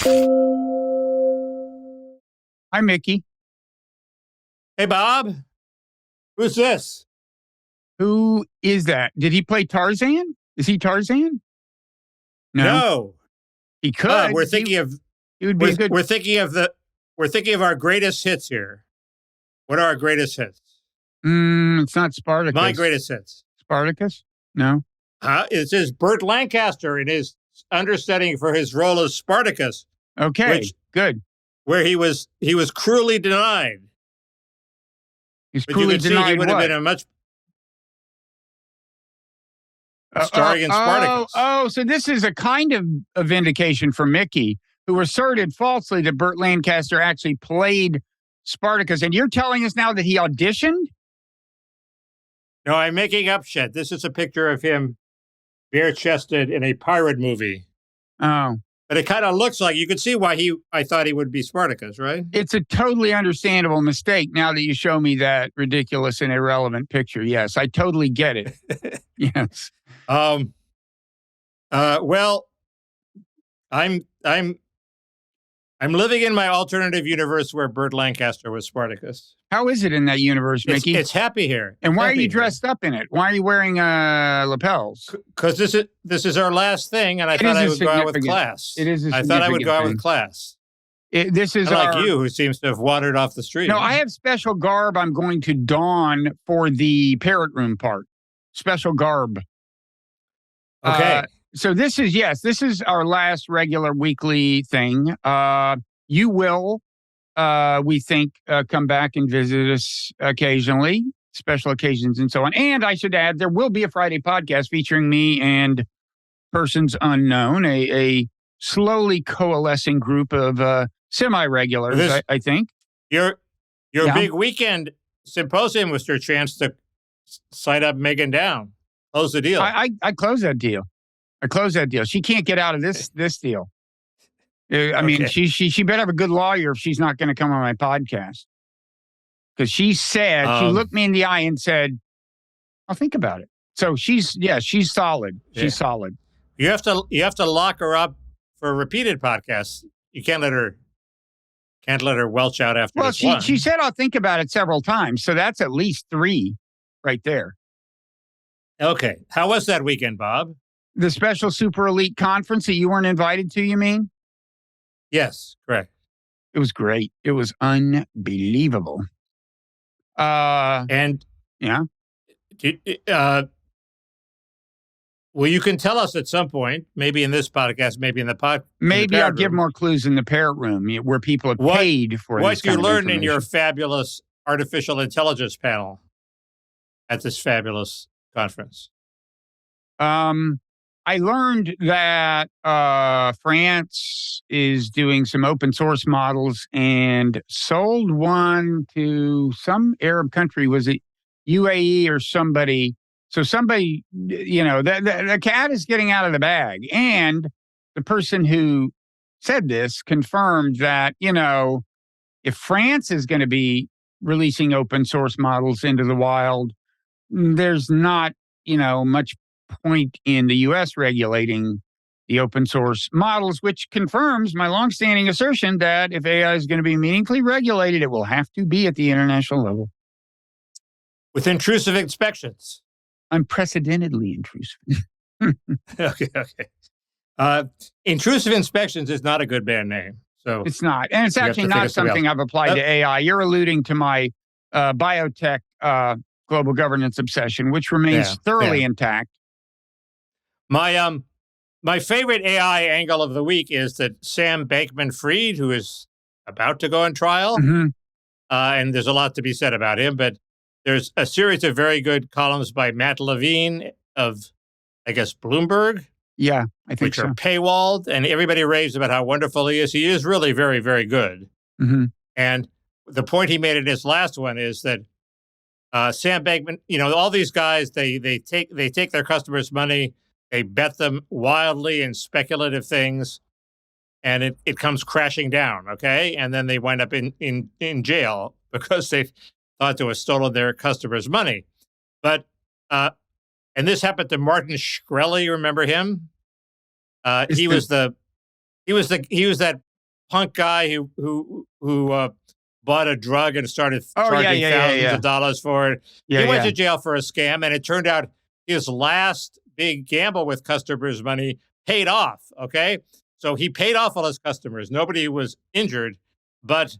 Hi, Mickey. Hey, Bob. Who's this? Who is that? Did he play Tarzan? Is he Tarzan? No. He could. We're thinking of. He would be a good. We're thinking of our greatest hits here. What are our greatest hits? It's not Spartacus. My greatest hits. Spartacus? No. It says Burt Lancaster in his understudying for his role as Spartacus. Okay, good. Where he was cruelly denied. He's cruelly denied. He would have been a much starring in Spartacus. So this is a kind of a vindication for Mickey, who asserted falsely that Burt Lancaster actually played Spartacus. And you're telling us now that he auditioned? No, I'm making up shit. This is a picture of him bare-chested in a pirate movie. Oh. But it kind of looks like, you could see why I thought he would be Spartacus, right? It's a totally understandable mistake now that you show me that ridiculous and irrelevant picture. Yes, I totally get it. Yes. Well, I'm living in my alternative universe where Burt Lancaster was Spartacus. How is it in that universe, Mickey? It's happy here. And why are you dressed up in it? Why are you wearing lapels? Because this is our last thing, and I thought I would go out with class. It is. I thought I would go out with class. This is like you, who seems to have wandered off the street. No, I have special garb I'm going to don for the Parrot Room part. Special garb. Okay. So this is our last regular weekly thing. You will, we think, come back and visit us occasionally, special occasions and so on. And I should add, there will be a Friday podcast featuring me and persons unknown, a slowly coalescing group of semi-regulars, I think. Your big weekend symposium was your chance to sign up Megan Down. Close the deal. I closed that deal. She can't get out of this deal. I mean, she better have a good lawyer if she's not going to come on my podcast. Because she said, she looked me in the eye and said, I'll think about it. So she's solid. She's solid. You have to lock her up for repeated podcasts. You can't let her welch out after this one. She said, I'll think about it several times. So that's at least 3 right there. Okay. How was that weekend, Bob? The special super elite conference that you weren't invited to, you mean? Yes, correct. It was great. It was unbelievable. And yeah. Well, you can tell us at some point, maybe in this podcast, maybe in the pod. Maybe I'll give more clues in the Parrot Room, where people are paid for this. What you learned in your fabulous artificial intelligence panel at this fabulous conference? I learned that France is doing some open source models and sold one to some Arab country. Was it UAE or somebody? So somebody, the cat is getting out of the bag. And the person who said this confirmed that, if France is going to be releasing open source models into the wild, there's not, much point in the U.S. regulating the open source models, which confirms my longstanding assertion that if AI is going to be meaningfully regulated, it will have to be at the international level. With intrusive inspections. Unprecedentedly intrusive. Okay. Intrusive inspections is not a good band name. So it's not. And it's actually not something I've applied to AI. You're alluding to my biotech global governance obsession, which remains thoroughly intact. My favorite AI angle of the week is that Sam Bankman-Fried, who is about to go on trial, and there's a lot to be said about him, but there's a series of very good columns by Matt Levine of, I guess, Bloomberg. Yeah, I think which are paywalled, and everybody raves about how wonderful he is. He is really very, very good. Mm-hmm. And the point he made in his last one is that Sam Bankman, all these guys, they take their customers' money, they bet them wildly in speculative things, and it comes crashing down, okay? And then they wind up in jail because they thought to have stolen their customers' money. But and this happened to Martin Shkreli. Remember him? He was that punk guy who bought a drug and started charging thousands of dollars for it. He went to jail for a scam, and it turned out his last big gamble with customers' money paid off. Okay, so he paid off all his customers. Nobody was injured, but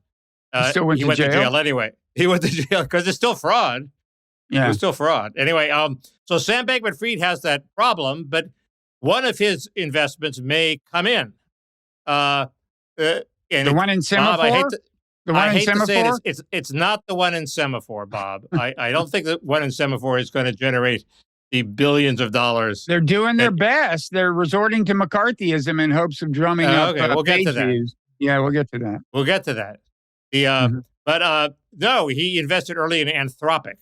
he went to jail anyway. He went to jail because it's still fraud. Yeah, it was still fraud. Anyway, so Sam Bankman-Fried has that problem, but one of his investments may come in. And the one in Semafor? I hate to say it's not the one in Semafor, Bob. I don't think the one in Semafor is going to generate the billions of dollars. They're doing their best. They're resorting to McCarthyism in hopes of drumming up we'll get to that. Views. Yeah, we'll get to that. We'll get to that. But no, he invested early in Anthropic.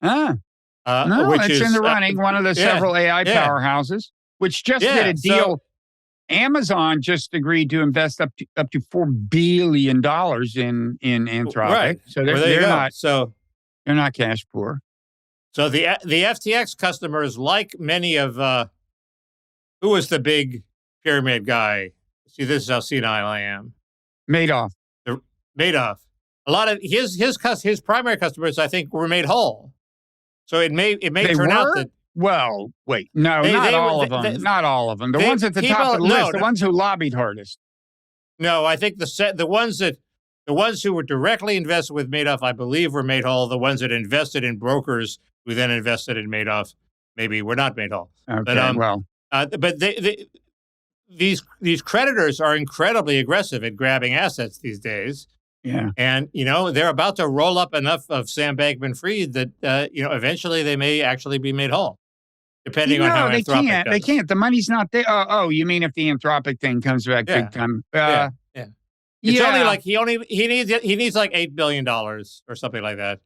No, it's in the running. One of the several AI powerhouses, which just did a deal. Amazon just agreed to invest up to $4 billion in Anthropic. Right. So they're not cash poor. So the FTX customers, like many of who was the big pyramid guy? See, this is how senile I am. Madoff. Madoff. A lot of his primary customers, I think, were made whole. So it may turn out that. Well, wait, no, not all of them. Not all of them. The ones at the top of the list, the ones who lobbied hardest. No, I think the ones who were directly invested with Madoff, I believe, were made whole. The ones that invested in brokers who then invested in Madoff, maybe were not made whole. Okay, but these creditors are incredibly aggressive at grabbing assets these days. Yeah. And, they're about to roll up enough of Sam Bankman-Fried that, eventually they may actually be made whole, depending on how Anthropic does. They can't. The money's not there. Oh, you mean if the Anthropic thing comes back big time? It's only like he needs like $8 billion or something like that.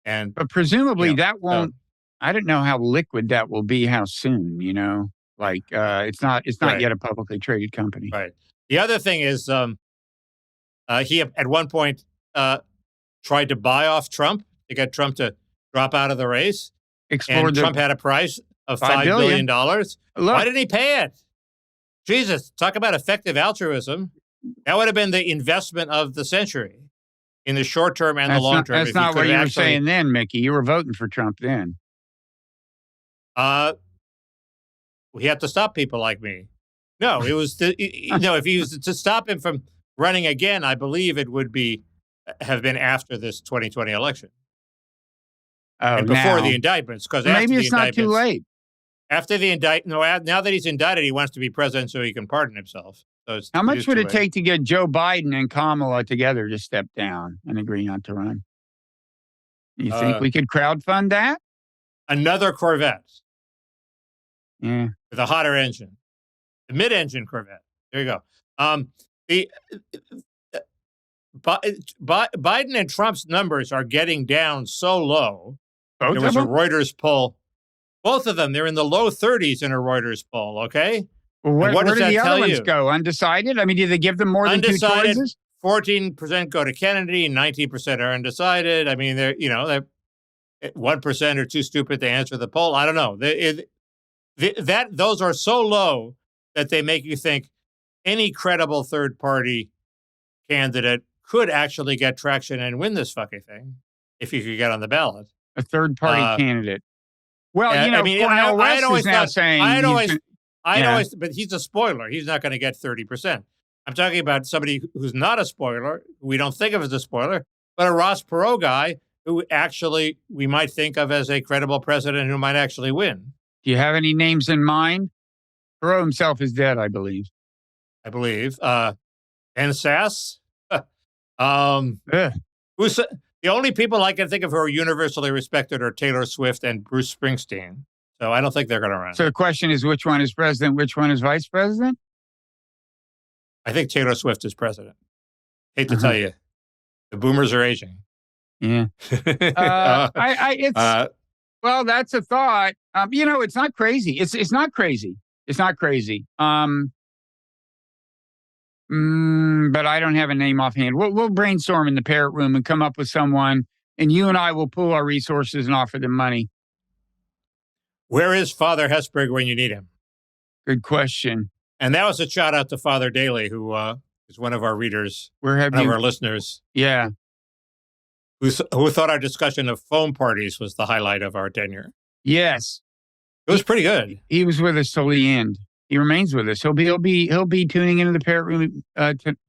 But presumably that won't, I don't know how liquid that will be, how soon, it's not yet a publicly traded company. Right. The other thing is, he at one point tried to buy off Trump to get Trump to drop out of the race. Trump had a price of $5 billion. Why didn't he pay it? Jesus, talk about effective altruism. That would have been the investment of the century in the short term and the long term. That's not what you were saying then, Mickey. You were voting for Trump then. We have to stop people like me. No, it was if he was to stop him from running again, I believe it would have been after this 2020 election. And before the indictments, because maybe it's not too late. After the now that he's indicted, he wants to be president so he can pardon himself. So how much would it take to get Joe Biden and Kamala together to step down and agree not to run? You think we could crowdfund that? Another Corvette. Yeah. With a hotter engine. The mid-engine Corvette. There you go. Biden and Trump's numbers are getting down so low. There was a Reuters poll. Both of them, they're in the low 30s in a Reuters poll, okay? Well, where did the other ones go? Undecided? I mean, did they give them more than two choices? 14% go to Kennedy, 19% are undecided. I mean, they're 1% are too stupid to answer the poll. I don't know. Those are so low that they make you think any credible third-party candidate could actually get traction and win this fucking thing if you could get on the ballot. A third-party candidate. Well, Cornel West is now saying... but he's a spoiler. He's not going to get 30%. I'm talking about somebody who's not a spoiler, who we don't think of as a spoiler, but a Ross Perot guy who actually we might think of as a credible president who might actually win. Do you have any names in mind? Perot himself is dead, I believe. And Sass. Who's the only people I can think of who are universally respected are Taylor Swift and Bruce Springsteen. So I don't think they're going to run. So the question is, which one is president? Which one is vice president? I think Taylor Swift is president. Hate to tell you, the boomers are aging. Yeah. Well, that's a thought. It's not crazy. It's not crazy. It's not crazy. But I don't have a name offhand. We'll brainstorm in the Parrot Room and come up with someone, and you and I will pool our resources and offer them money. Where is Father Hesburgh when you need him? Good question. And that was a shout out to Father Daly, who is is one of our readers, Where have one of you? our listeners, Yeah. who thought our discussion of foam parties was the highlight of our tenure. Yes. It was pretty good. He was with us till the end. He remains with us. He'll be tuning into the Parrot Room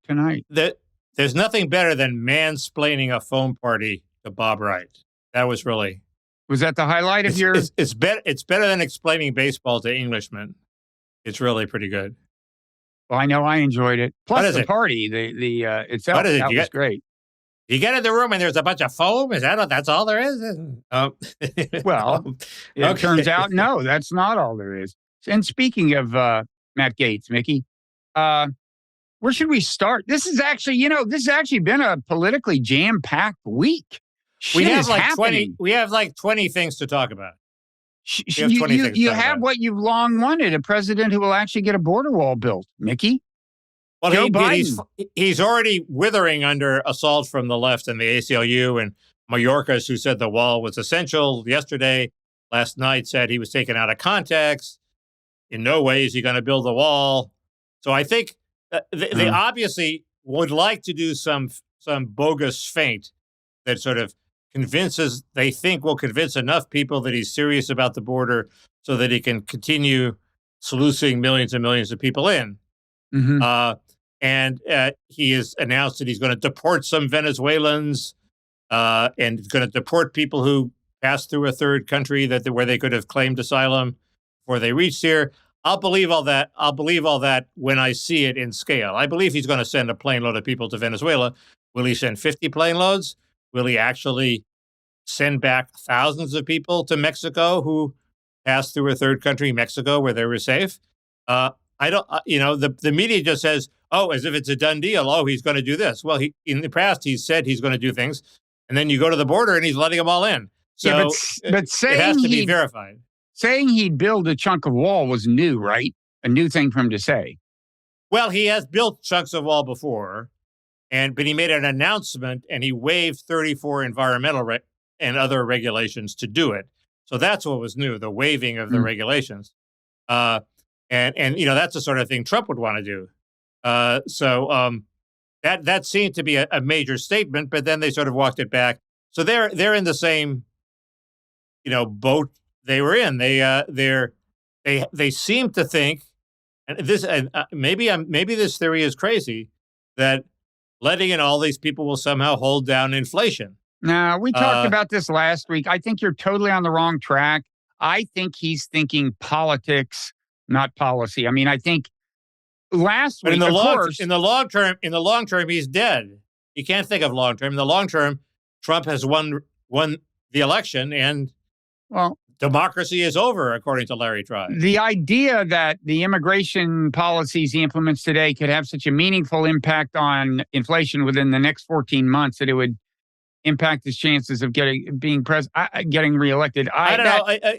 tonight. There's nothing better than mansplaining a foam party to Bob Wright. That was really. Was that the highlight of your? It's better than explaining baseball to Englishmen. It's really pretty good. Well, I know I enjoyed it. Plus the it? party, the itself, What is it? that was great. You get in the room and there's a bunch of foam. Is that's all there is? Well, it turns out no, that's not all there is. And speaking of Matt Gaetz, Mickey, where should we start? This is actually, this has actually been a politically jam-packed week. We have like 20. We have like 20 things to talk about. You have what you've long wanted: a president who will actually get a border wall built, Mickey. Well, Joe Biden. He's already withering under assault from the left and the ACLU and Mayorkas, who said the wall was essential yesterday. Last night said he was taken out of context. In no way is he going to build the wall. So I think they obviously would like to do some bogus feint that sort of they think will convince enough people that he's serious about the border so that he can continue sluicing millions and millions of people in. Mm-hmm. And he has announced that he's going to deport some Venezuelans and he's going to deport people who passed through a third country where they could have claimed asylum before they reached here. I'll believe all that. I'll believe all that when I see it in scale. I believe he's going to send a plane load of people to Venezuela. Will he send 50 plane loads? Will he actually send back thousands of people to Mexico who passed through a third country, Mexico, where they were safe? I don't, the media just says, oh, as if it's a done deal. Oh, he's going to do this. Well, in the past, he said he's going to do things. And then you go to the border and he's letting them all in. So yeah, but saying it has to be verified. Saying he'd build a chunk of wall was new, right? A new thing for him to say. Well, he has built chunks of wall before, but he made an announcement and he waived 34 environmental and other regulations to do it. So that's what was new, the waiving of the regulations. And that's the sort of thing Trump would want to do. That seemed to be a major statement, but then they sort of walked it back. So they're in the same, boat they were in. They seem to think, and this maybe this theory is crazy, that letting in all these people will somehow hold down inflation. No, we talked about this last week. I think you're totally on the wrong track. I think he's thinking politics, not policy. I mean, I think last week, in the long term, he's dead. You can't think of long term. In the long term, Trump has won the election, and democracy is over, according to Larry Tribe. The idea that the immigration policies he implements today could have such a meaningful impact on inflation within the next 14 months that it would impact his chances of getting reelected. I don't know.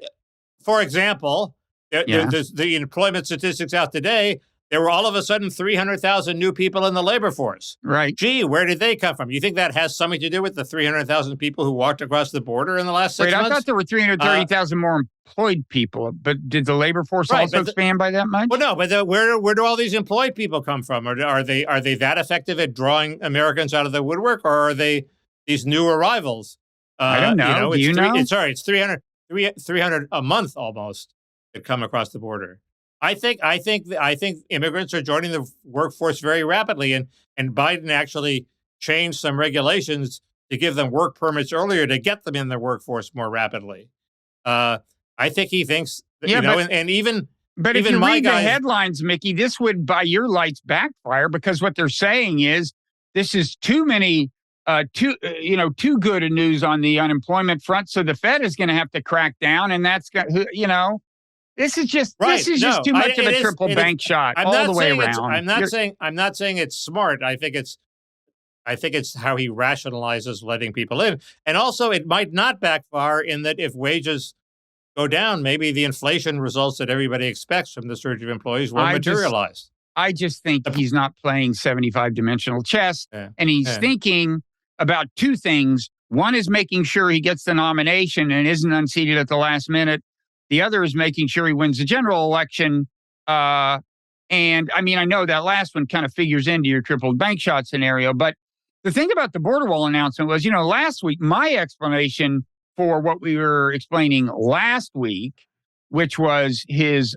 For example, the employment statistics out today, there were all of a sudden 300,000 new people in the labor force. Right. Gee, where did they come from? You think that has something to do with the 300,000 people who walked across the border in the last 6 months? I thought there were 330,000 more employed people, but did the labor force also expand by that much? Well, no, but where do all these employed people come from? Are they that effective at drawing Americans out of the woodwork, or are they these new arrivals? I don't know. Do you know? It's 300 a month almost that come across the border. I think immigrants are joining the workforce very rapidly, and Biden actually changed some regulations to give them work permits earlier to get them in the workforce more rapidly. I think he thinks, But if you read the headlines, Mickey, this would, by your lights, backfire, because what they're saying is this is too many, too good a news on the unemployment front. So the Fed is going to have to crack down, and that's this is just too much of a triple bank shot all the way around. I'm not saying it's smart. I think it's how he rationalizes letting people in, and also it might not backfire in that if wages go down, maybe the inflation results that everybody expects from the surge of employees won't materialize. I just think he's not playing 75-dimensional chess, and he's thinking about two things. One is making sure he gets the nomination and isn't unseated at the last minute. The other is making sure he wins the general election And I mean, I know that last one kind of figures into your triple bank shot scenario, but the thing about the border wall announcement was, last week, my explanation for what we were explaining last week, which was his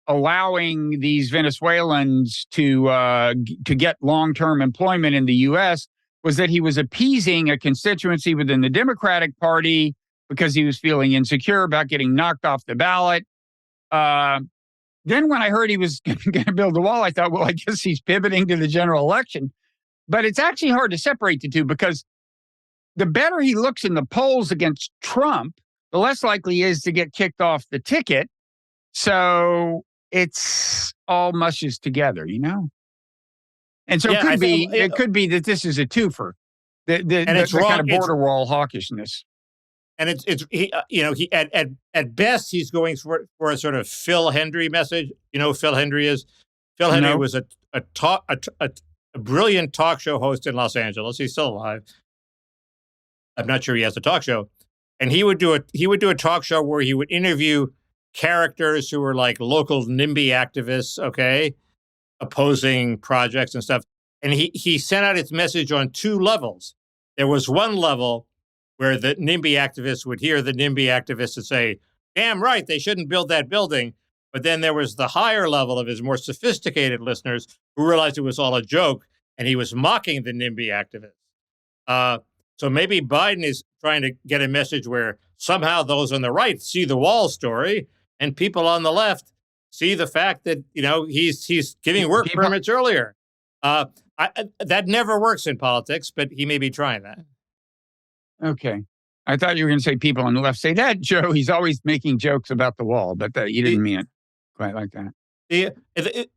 allowing these Venezuelans to get long-term employment in the U.S., was that he was appeasing a constituency within the Democratic Party because he was feeling insecure about getting knocked off the ballot. Then when I heard he was going to build a wall, I thought, well, I guess he's pivoting to the general election. But it's actually hard to separate the two, because the better he looks in the polls against Trump, the less likely he is to get kicked off the ticket. So it's all mushes together, And so it could be that this is a twofer. The kind of border wall hawkishness. And he at best he's going for a sort of Phil Hendry message. You know who Phil Hendry is? Phil Hendry was a brilliant talk show host in Los Angeles. He's still alive. I'm not sure he has a talk show, and he would do a talk show where he would interview characters who were like local NIMBY activists, okay, opposing projects and stuff. And he sent out its message on two levels. There was one level where the NIMBY activists would hear the NIMBY activists and say, "Damn right, they shouldn't build that building." But then there was the higher level of his more sophisticated listeners who realized it was all a joke, and he was mocking the NIMBY activists. So maybe Biden is trying to get a message where somehow those on the right see the wall story, and people on the left see the fact that he's giving work permits earlier. That never works in politics, but he may be trying that. Okay. I thought you were going to say people on the left say that, Joe. He's always making jokes about the wall, but you didn't mean it quite like that.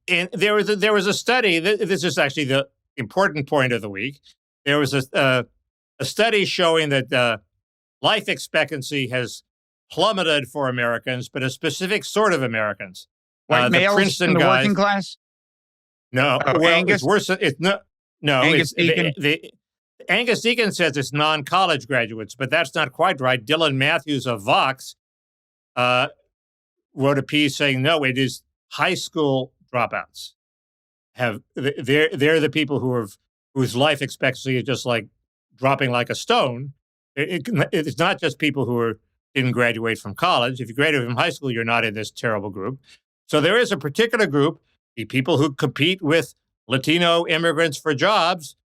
And there was a study. This is actually the important point of the week. There was a study showing that life expectancy has plummeted for Americans, but a specific sort of Americans. White males Princeton in the guys, working class? No, Angus? it's worse. Angus Deacon? Angus Deacon says it's non-college graduates, but that's not quite right. Dylan Matthews of Vox wrote a piece saying, no, it is high school dropouts. They're the people whose life expectancy is just like dropping like a stone. It's not just people who didn't graduate from college. If you graduate from high school, you're not in this terrible group. So there is a particular group, the people who compete with Latino immigrants for jobs,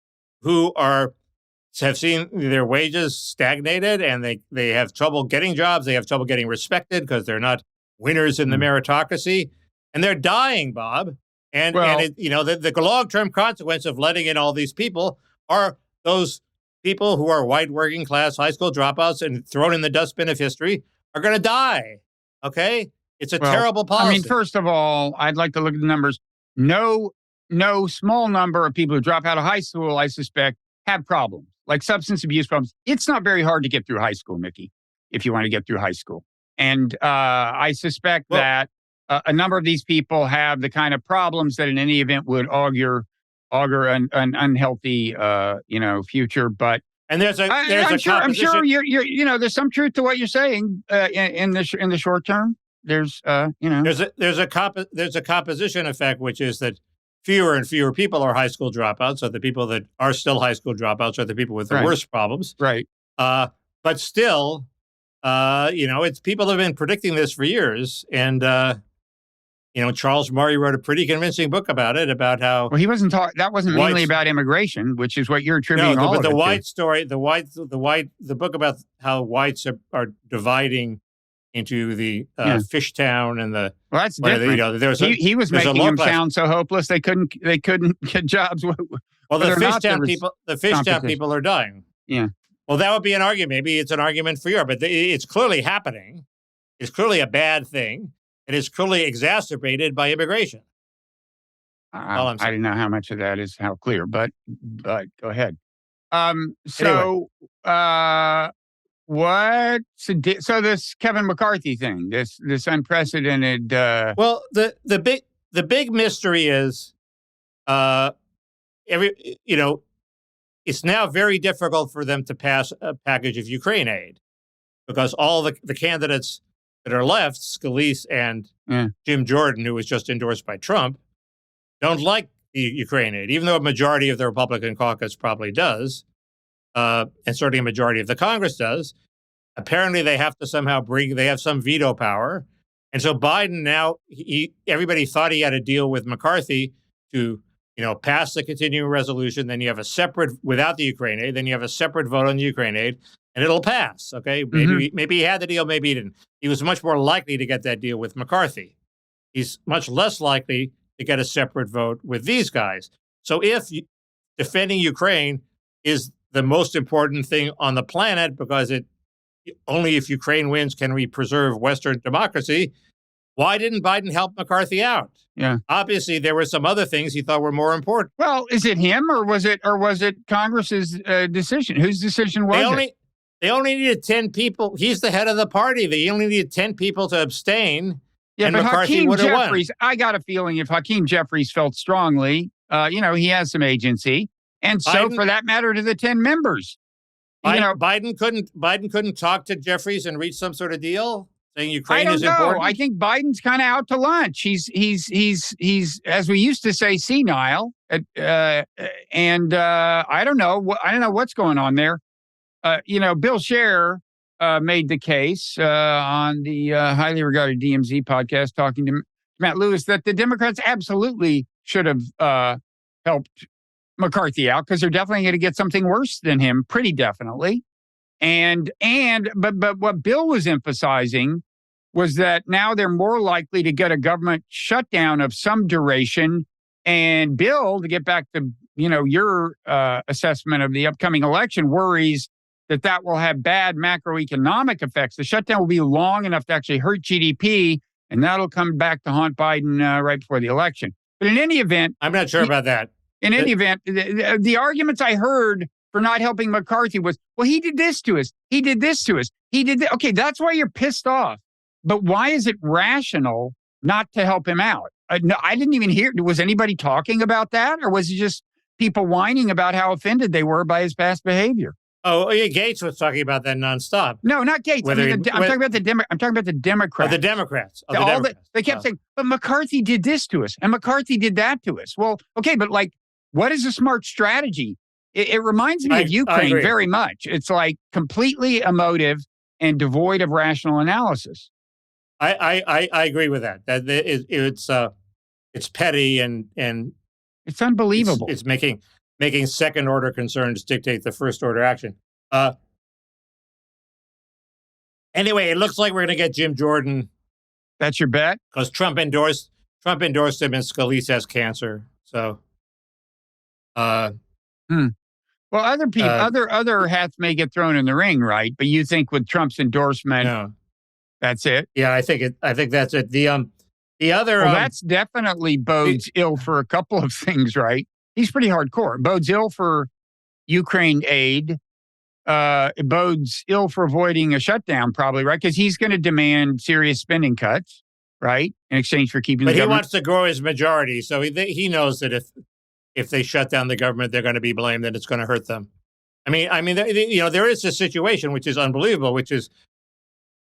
who have seen their wages stagnated, and they have trouble getting jobs. They have trouble getting respected because they're not winners in the meritocracy, and they're dying, Bob. And the long-term consequence of letting in all these people are those people who are white working class high school dropouts and thrown in the dustbin of history are going to die. Okay, it's a terrible policy. I mean, first of all, I'd like to look at the numbers. No small number of people who drop out of high school, I suspect, have problems, like substance abuse problems. It's not very hard to get through high school, Mickey, if you want to get through high school. And I suspect that a number of these people have the kind of problems that in any event would augur an unhealthy, future. But I'm sure you're there's some truth to what you're saying in the short term. There's a composition effect, which is that fewer and fewer people are high school dropouts. So the people that are still high school dropouts are the people with the worst problems. Right. But still, it's people have been predicting this for years. And, Charles Murray wrote a pretty convincing book about it, about how. Well, he wasn't talking. That wasn't mainly about immigration, which is what you're attributing all of it to. The white story, the book about how whites are dividing into the Fishtown and the. Well, that's different. He was making them sound so hopeless they couldn't get jobs. Well, the Fishtown people are dying. Yeah. Well, that would be an argument. Maybe it's an argument for you, but it's clearly happening. It's clearly a bad thing. It is clearly exacerbated by immigration. I don't know how much of that is how clear, but go ahead. So this Kevin McCarthy thing, this unprecedented. Well, the big mystery is, it's now very difficult for them to pass a package of Ukraine aid, because all the candidates that are left, Scalise and Jim Jordan, who was just endorsed by Trump, don't like the Ukraine aid, even though a majority of the Republican caucus probably does, and certainly a majority of the Congress does. Apparently, they have to somehow they have some veto power. And so Biden now, everybody thought he had a deal with McCarthy to, pass the continuing resolution. Then you have a separate, without the Ukraine aid, then you have a separate vote on the Ukraine aid, and it'll pass. Okay. Maybe he had the deal, maybe he didn't. He was much more likely to get that deal with McCarthy. He's much less likely to get a separate vote with these guys. So if defending Ukraine is the most important thing on the planet, because only if Ukraine wins can we preserve Western democracy, why didn't Biden help McCarthy out? Yeah. Obviously, there were some other things he thought were more important. Well, is it him or was it Congress's decision? Whose decision was it? They only needed 10 people. He's the head of the party. They only needed 10 people to abstain. Yeah, and but McCarthy Hakeem would have won. Jeffries, I got a feeling if Hakeem Jeffries felt strongly, he has some agency. And so for that matter, to the 10 members. Biden couldn't talk to Jeffries and reach some sort of deal saying Ukraine is important. I don't know. I think Biden's kind of out to lunch. He's as we used to say, senile. And I don't know. I don't know what's going on there. Bill Scher made the case on the highly regarded DMZ podcast, talking to Matt Lewis, that the Democrats absolutely should have helped McCarthy out because they're definitely going to get something worse than him, pretty definitely. But what Bill was emphasizing was that now they're more likely to get a government shutdown of some duration. And Bill, to get back to your assessment of the upcoming election, worries that will have bad macroeconomic effects. The shutdown will be long enough to actually hurt GDP, and that'll come back to haunt Biden right before the election. But in any event, I'm not sure about that. In any event, the arguments I heard for not helping McCarthy was, well, he did this to us. He did this to us. He did that. Okay, that's why you're pissed off. But why is it rational not to help him out? No, I didn't even hear. Was anybody talking about that? Or was it just people whining about how offended they were by his past behavior? Oh, yeah, Gates was talking about that nonstop. No, not Gates. I'm talking about the Democrats. Oh, the Democrats. They kept saying, but McCarthy did this to us, and McCarthy did that to us. Well, okay, but what is a smart strategy? It reminds me of Ukraine very much. It's completely emotive and devoid of rational analysis. I agree with that. That it's petty and it's unbelievable. It's making second order concerns dictate the first order action. Anyway, it looks like we're going to get Jim Jordan. That's your bet? Because Trump endorsed him, and Scalise has cancer. So, well, other people, other hats may get thrown in the ring, right? But you think with Trump's endorsement, that's it? Yeah, I think that's it. The other, that's definitely bodes ill for a couple of things, right? He's pretty hardcore. It bodes ill for Ukraine aid. It bodes ill for avoiding a shutdown, probably, right? Because he's going to demand serious spending cuts, right, in exchange for keeping the government. But he wants to grow his majority, so he knows that if they shut down the government, they're going to be blamed, and it's going to hurt them. I mean, there is a situation which is unbelievable, which is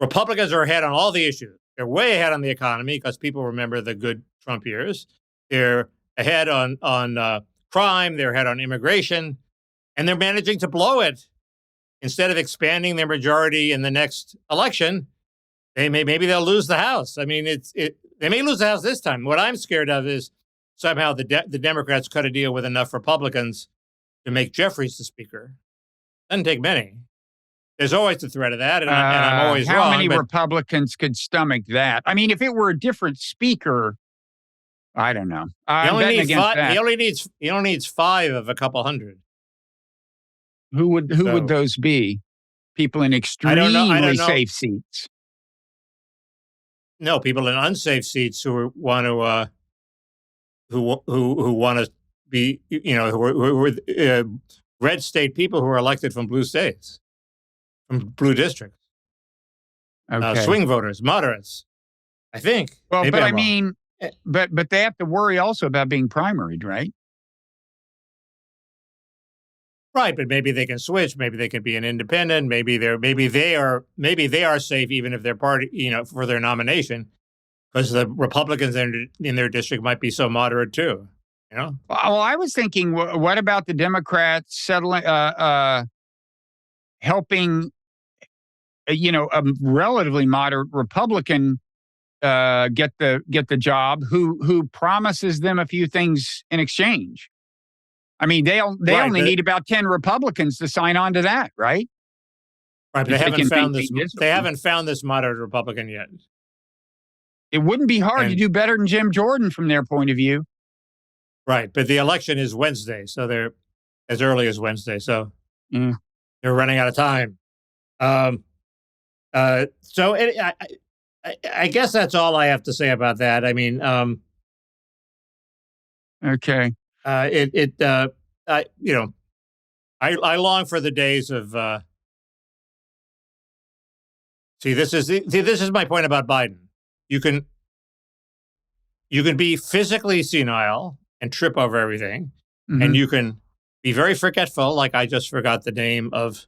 Republicans are ahead on all the issues. They're way ahead on the economy because people remember the good Trump years. They're ahead on crime. They're ahead on immigration, and they're managing to blow it. Instead of expanding their majority in the next election, maybe they'll lose the House. I mean, they may lose the House this time. What I'm scared of is somehow the Democrats cut a deal with enough Republicans to make Jeffries the speaker. Doesn't take many. There's always the threat of that, and I'm always wrong. How many Republicans could stomach that? I mean, if it were a different speaker, I don't know. He only needs 5 of a couple hundred. Who would those be? People in extremely safe seats. No, people in unsafe seats who want to be, who are red state people who are elected from blue states, from blue districts. Okay. Swing voters, moderates, I think. Well, maybe I mean, but they have to worry also about being primaried, right? Right, but maybe they can switch. Maybe they can be an independent. Maybe they are safe even if their party, for their nomination, because the Republicans in their district might be so moderate too. You know, Well, I was thinking, what about the Democrats settling, helping, a relatively moderate Republican get the job, who promises them a few things in exchange. I mean, they right? only need about 10 Republicans to sign on to that, right? Right, but If they they haven't can found maintain this. They discipline. haven't found this moderate Republican yet. It wouldn't be hard to And do better than Jim Jordan from their point of view. right, but the election is Wednesday, so they're as early as Wednesday, so Yeah. they're running out of time. Um, so I guess that's all I have to say about that. I mean, Okay. I I long for the days of. This is my point about Biden. You can be physically senile and trip over everything, and Mhm. you can be very forgetful. Like I just forgot the name of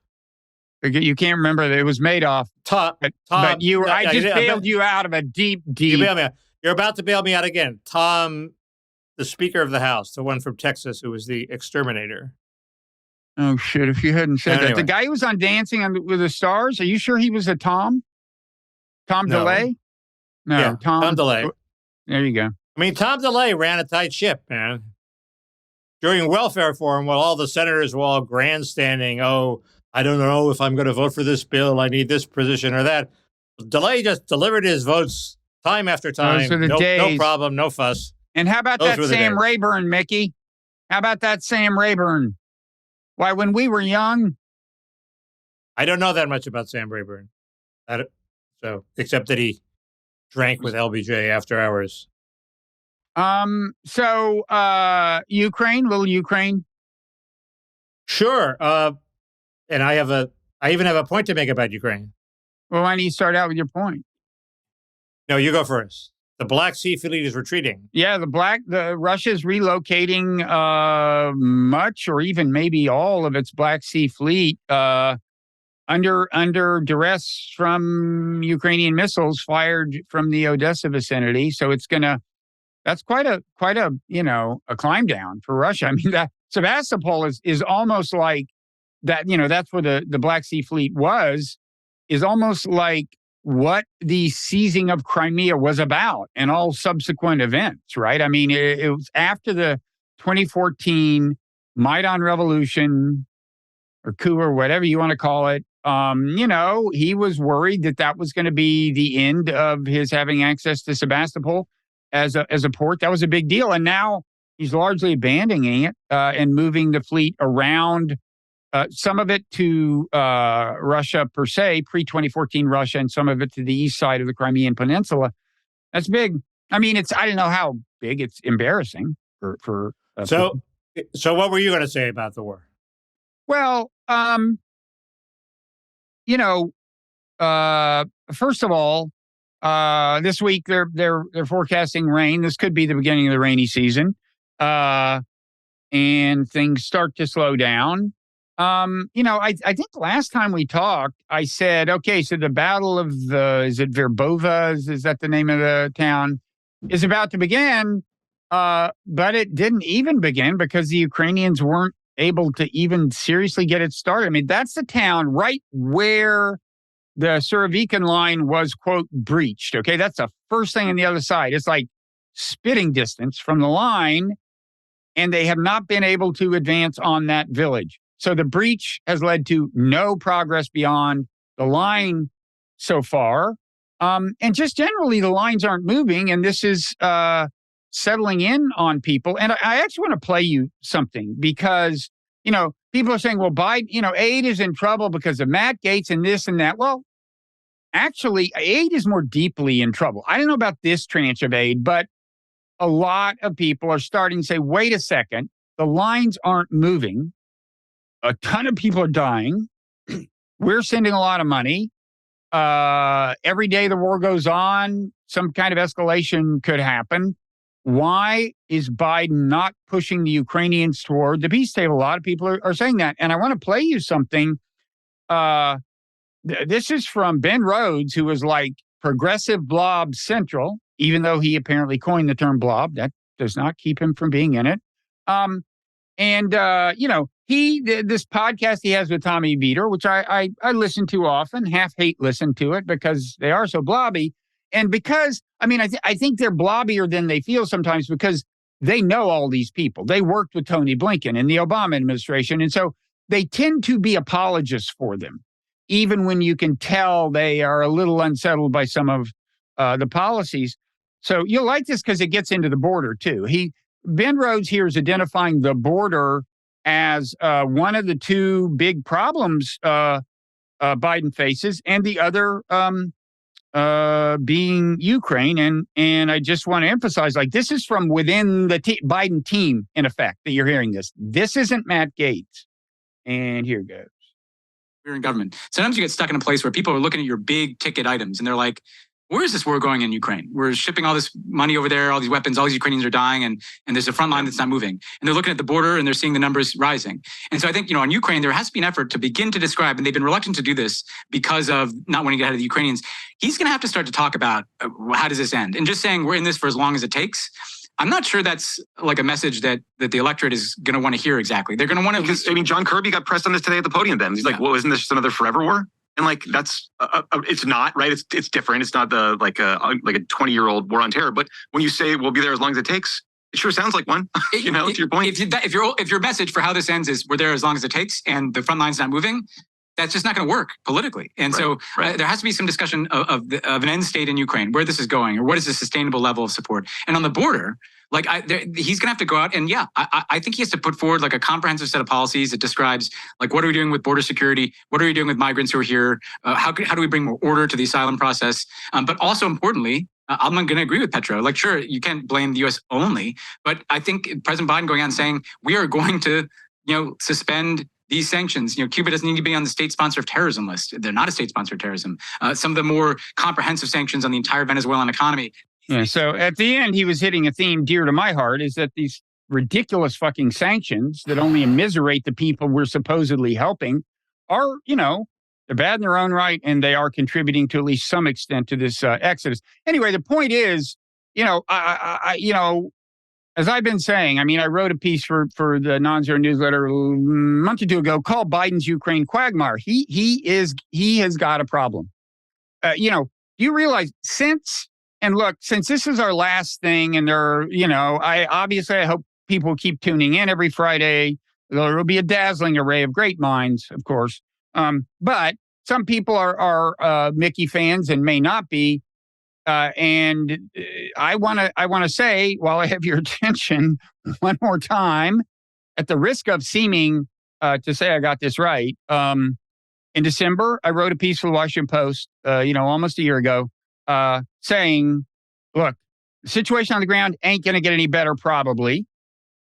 You can't remember that it was Madoff, Tom. but No, I just bailed you out of a deep. You bail me out. You're about to bail me out again. Tom, the Speaker of the House, the one from Texas who was the exterminator. Oh shit! If you hadn't said that, Anyway. the guy who was on with the Stars. Are you sure he was a Tom? Tom No. DeLay? No, Yeah, Tom DeLay. There you go. I mean, Tom DeLay ran a tight ship, man. During welfare reform, while all the senators were all grandstanding, oh, I don't know if I'm going to vote for this bill. I need this position or that. DeLay just delivered his votes time after time. Those are the No days. problem, no fuss. And how about Those that were the Sam days. Rayburn, Mickey? How about that Sam Rayburn? Why, when we were young, I don't know that much about Sam Rayburn. So, except that he drank with LBJ after hours. Ukraine, little Ukraine. Sure. And I even have a point to make about Ukraine. Well, why don't you start out with your point? No, you go first. The Black Sea Fleet is retreating. Yeah, the Russia's relocating much or even maybe all of its Black Sea Fleet under duress from Ukrainian missiles fired from the Odessa vicinity. So that's quite a a climb down for Russia. I mean, that Sevastopol is almost like that. That's where the Black Sea Fleet is almost like what the seizing of Crimea was about and all subsequent events, right? I mean, it was after the 2014 Maidan Revolution or coup or whatever you want to call it. He was worried that was going to be the end of his having access to Sevastopol as a port. That was a big deal. And now he's largely abandoning it and moving the fleet around, some of it to Russia per se, pre-2014 Russia, and some of it to the east side of the Crimean Peninsula. That's big. I mean, I don't know how big. It's embarrassing for So what were you going to say about the war? Well, first of all, this week they're forecasting rain. This could be the beginning of the rainy season, and things start to slow down. I think last time we talked, I said, okay, so the Battle of is it Verbova? Is that the name of the town? Is about to begin, but it didn't even begin because the Ukrainians weren't able to even seriously get it started. I mean, that's the town right where the Surovikin line was, quote, breached. Okay, that's the first thing on the other side. It's like spitting distance from the line, and they have not been able to advance on that village. So the breach has led to no progress beyond the line so far. And just generally, the lines aren't moving, and this is settling in on people. And I actually want to play you something because, people are saying, well, Biden, aid is in trouble because of Matt Gaetz and this and that. Well, actually, aid is more deeply in trouble. I don't know about this tranche of aid, but a lot of people are starting to say, wait a second, the lines aren't moving. A ton of people are dying. We're sending a lot of money. Every day the war goes on, some kind of escalation could happen. Why is Biden not pushing the Ukrainians toward the peace table? A lot of people are saying that. And I want to play you something. This is from Ben Rhodes, who was like progressive blob central, even though he apparently coined the term blob. That does not keep him from being in it. This podcast he has with Tommy Vietor, which I listen to often, half hate listen to it because they are so blobby. And because, I think they're blobbier than they feel sometimes because they know all these people. They worked with Tony Blinken in the Obama administration. And so they tend to be apologists for them, even when you can tell they are a little unsettled by some of the policies. So you'll like this because it gets into the border, too. Ben Rhodes here is identifying the border as one of the two big problems Biden faces, and the other being Ukraine. And I just want to emphasize, this is from within the Biden team, in effect, that you're hearing this. This isn't Matt Gaetz. And here goes. We're in government. Sometimes you get stuck in a place where people are looking at your big ticket items and they're like, where is this war going in Ukraine? We're shipping all this money over there, all these weapons, all these Ukrainians are dying, and there's a front line that's not moving. And they're looking at the border and they're seeing the numbers rising. And so I think, on Ukraine, there has to be an effort to begin to describe, and they've been reluctant to do this because of not wanting to get ahead of the Ukrainians. He's going to have to start to talk about how does this end? And just saying we're in this for as long as it takes, I'm not sure that's like a message that the electorate is going to want to hear exactly. They're going to want to... Because, John Kirby got pressed on this today at the podium then. He's like, well, isn't this just another forever war? And that's it's not, right. It's different. It's not the like a 20-year-old war on terror. But when you say we'll be there as long as it takes, it sure sounds like one. To your point. If your message for how this ends is we're there as long as it takes and the front line's not moving, that's just not going to work politically. And so there has to be some discussion of an end state in Ukraine, where this is going, or what is a sustainable level of support. And on the border, he's going to have to go out and I think he has to put forward a comprehensive set of policies that describes what are we doing with border security? What are we doing with migrants who are here? How do we bring more order to the asylum process? But also importantly, I'm going to agree with Petro. Sure, you can't blame the U.S. only, but I think President Biden going out and saying we are going to, suspend these sanctions. Cuba doesn't need to be on the state sponsor of terrorism list. They're not a state sponsor of terrorism. Some of the more comprehensive sanctions on the entire Venezuelan economy. Yeah, so at the end, he was hitting a theme dear to my heart, is that these ridiculous fucking sanctions that only immiserate the people we're supposedly helping are, they're bad in their own right, and they are contributing to at least some extent to this exodus. Anyway, the point is, as I've been saying, I wrote a piece for the Nonzero newsletter a month or two ago called Biden's Ukraine quagmire. He has got a problem. Do you realize since this is our last thing, and I hope people keep tuning in every Friday. There will be a dazzling array of great minds, of course. But some people are Mickey fans and may not be. And I want to say, while I have your attention one more time, at the risk of seeming to say I got this right, in December, I wrote a piece for the Washington Post, almost a year ago, saying, look, the situation on the ground ain't going to get any better, probably.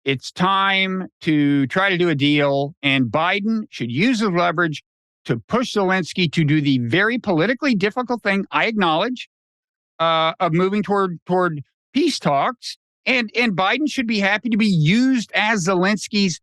It's time to try to do a deal, and Biden should use his leverage to push Zelensky to do the very politically difficult thing, I acknowledge, of moving toward peace talks. And Biden should be happy to be used as Zelensky's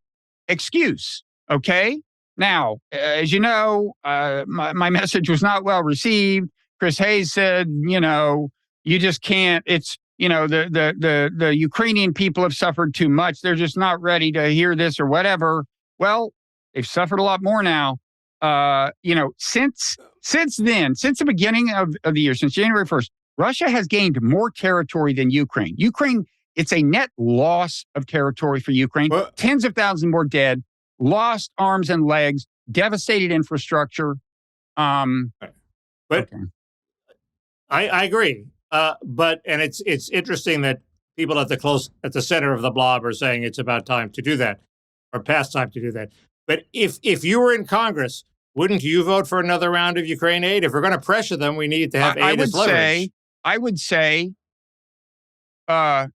excuse, okay? Now, as you know, my message was not well received. Chris Hayes said, you just can't, it's, the Ukrainian people have suffered too much. They're just not ready to hear this or whatever. Well, they've suffered a lot more now. Since then, since the beginning of the year, since January 1st, Russia has gained more territory than Ukraine. It's a net loss of territory for Ukraine. Tens of thousands more dead, lost arms and legs, devastated infrastructure. But okay. I agree. But it's interesting that people at the center of the blob are saying it's about time to do that, or past time to do that. But if you were in Congress, wouldn't you vote for another round of Ukraine aid? If we're going to pressure them, we need to have aid as leverage. I would say, if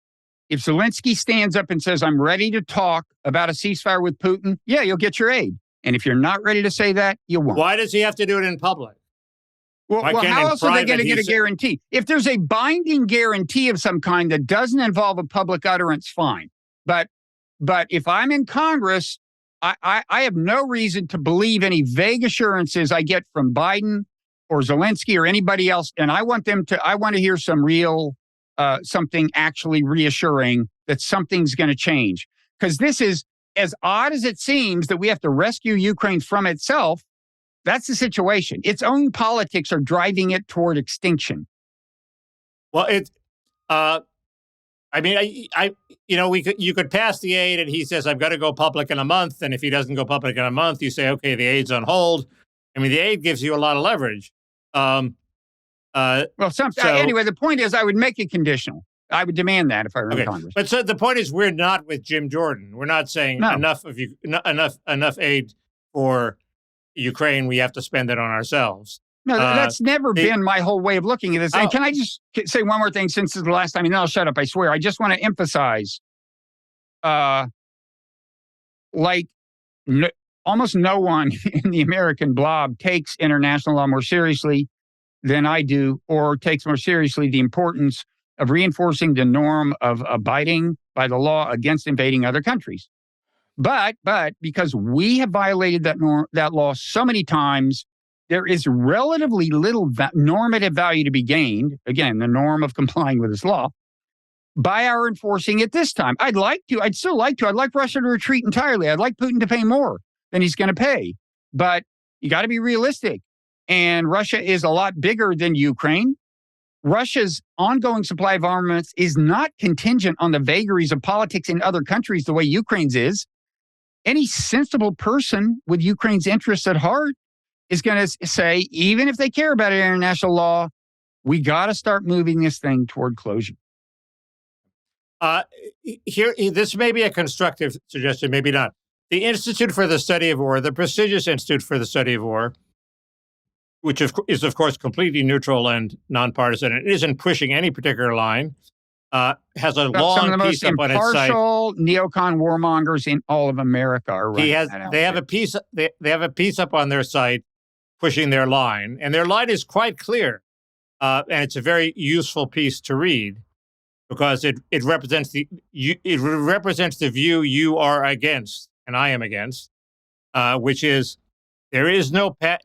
Zelensky stands up and says, I'm ready to talk about a ceasefire with Putin, yeah, you'll get your aid. And if you're not ready to say that, you won't. Why does he have to do it in public? Well, how else are they going to get a guarantee? If there's a binding guarantee of some kind that doesn't involve a public utterance, fine. But if I'm in Congress, I have no reason to believe any vague assurances I get from Biden or Zelensky or anybody else. And I want to hear some real, something actually reassuring that something's going to change. because this is, as odd as it seems that we have to rescue Ukraine from itself, that's the situation. Its own politics are driving it toward extinction. Well, I mean, you could pass the aid, and he says, "I'm going to go public in a month." And if he doesn't go public in a month, you say, "Okay, the aid's on hold." I mean, the aid gives you a lot of leverage. Well, anyway, the point is, I would make it conditional. I would demand that if I were in Congress. But so the point is, we're not with Jim Jordan. We're not saying enough aid for Ukraine. We have to spend it on ourselves. No, that's never been my whole way of looking at this. And can I just say one more thing since this is the last time? And then I'll shut up, I swear. I just want to emphasize, almost no one in the American blob takes international law more seriously than I do, or takes more seriously the importance of reinforcing the norm of abiding by the law against invading other countries. But because we have violated that law so many times, there is relatively little normative value to be gained, again, the norm of complying with this law, by our enforcing it this time. I'd like Russia to retreat entirely. I'd like Putin to pay more than he's going to pay. But you got to be realistic. And Russia is a lot bigger than Ukraine. Russia's ongoing supply of armaments is not contingent on the vagaries of politics in other countries the way Ukraine's is. Any sensible person with Ukraine's interests at heart is going to say, even if they care about international law, we got to start moving this thing toward closure. This may be a constructive suggestion, maybe not. The Institute for the Study of War, the prestigious Institute for the Study of War, which is, of course, completely neutral and nonpartisan, and isn't pushing any particular line, has a long piece up on its site. Some of the most impartial neocon warmongers in all of America are running that. They have a piece. They have a piece up on their site pushing their line, and their line is quite clear, and it's a very useful piece to read because it represents the view you are against and I am against, which is there is no path